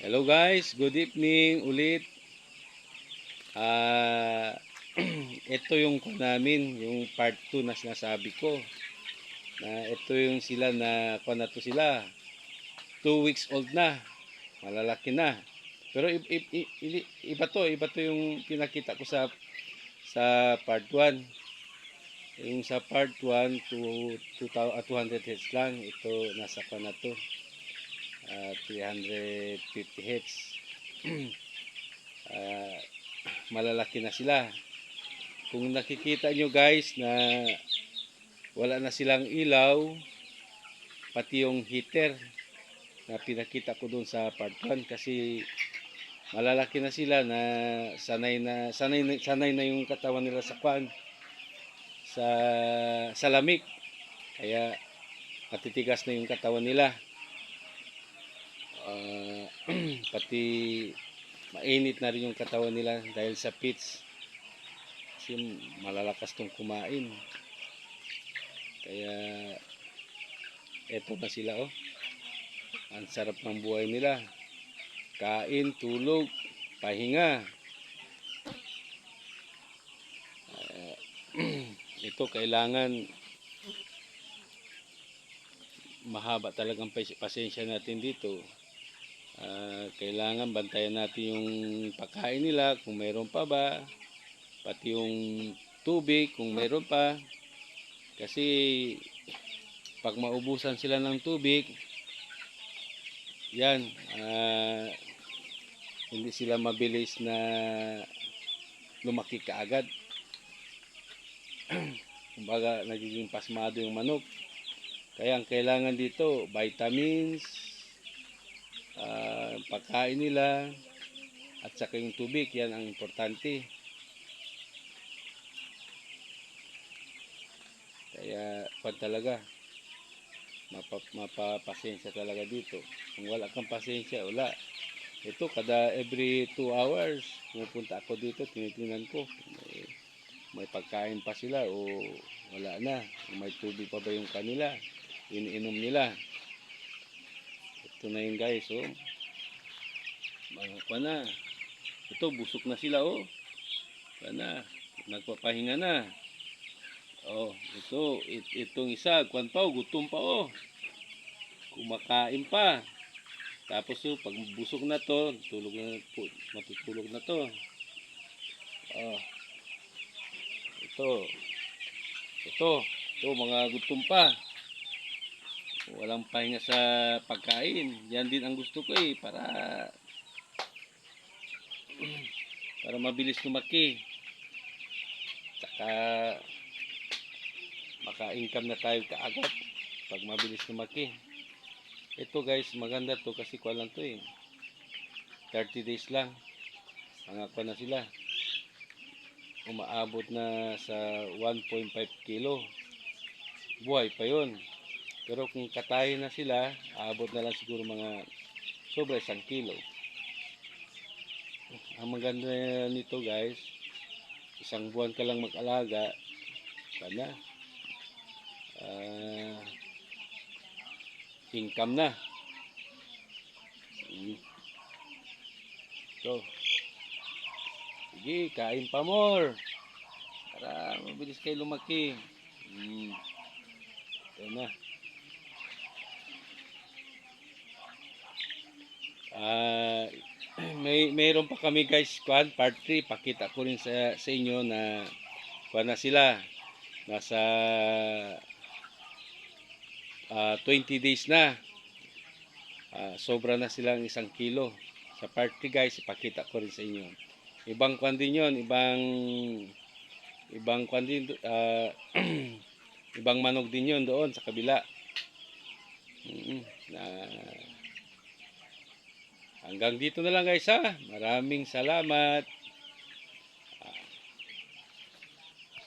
Hello guys, good evening ulit. Ah, ito yung namin, yung part 2 na sinasabi ko. Na ito yung sila na na to sila. 2 weeks old na, malalaki na. Pero iba to yung pinakita ko sa part 1. Yung sa part 1 to 200 heads lang, ito nasa na to. 350 heads. Ah, malalaki na sila. Kung nakikita nyo guys na wala na silang ilaw, pati yung heater na pinakita ko doon sa part 1 kasi malalaki na sila na sanay na yung katawan nila sa kwan sa lamig, kaya matitigas na yung katawan nila. Pati mainit na rin yung katawan nila dahil sa pits kasi malalakas tong kumain, kaya eto na sila oh. Ang sarap ng buhay nila. Kain, tulog, pahinga. Ito kailangan mahaba talagang pasensya natin dito. Kailangan bantayan natin yung pagkain nila kung mayroon pa ba, pati yung tubig kung mayroon pa, kasi pag maubusan sila ng tubig yan, hindi sila mabilis na lumaki kaagad. Kumbaga nagiging pasmado yung manok, kaya ang kailangan dito vitamins, pagkain nila at saka yung tubig, yan ang importante. Kaya pag talaga mapapasensya talaga dito. Kung wala kang pasensya, wala. Ito kada every 2 hours pumupunta ako dito, tinitingnan ko may pagkain pa sila o wala na, may tubig pa ba yung kanila iniinom nila. Ito na yun guys oh, mga pa na ito, busok na sila oh, na nagpapahinga na oh. Itong isa kwan pa oh, gutom pa oh, kumakain pa. Tapos oh, pag busog na to, matutulog na to. Oh, ito mga gutom pa, walang pahinga sa pagkain. Yan din ang gusto ko eh, para mabilis lumaki, saka maka-income na tayo kaagad pag mabilis lumaki. Ito guys, maganda to kasi kuha lang to eh, 30 days lang mga kuha na sila, umaabot na sa 1.5 kilo. Buhay pa yon. Pero kung katayin na sila, aabot na lang siguro mga sobra 1 kilo. Ang maganda nito guys, 1 buwan ka lang mag-alaga, kana income na. So, sige, kain pa more para mabilis kayo lumaki. Ito na. Mayroon pa kami guys, part 3, pakita ko rin sa inyo na na sila nasa 20 days na, sobra na silang 1 kilo. Sa part 3 guys, ipakita ko rin sa inyo. Ibang kwan din yun, ibang kwan din, ibang manok din yun doon sa kabila. Hanggang dito na lang guys ha. Maraming salamat.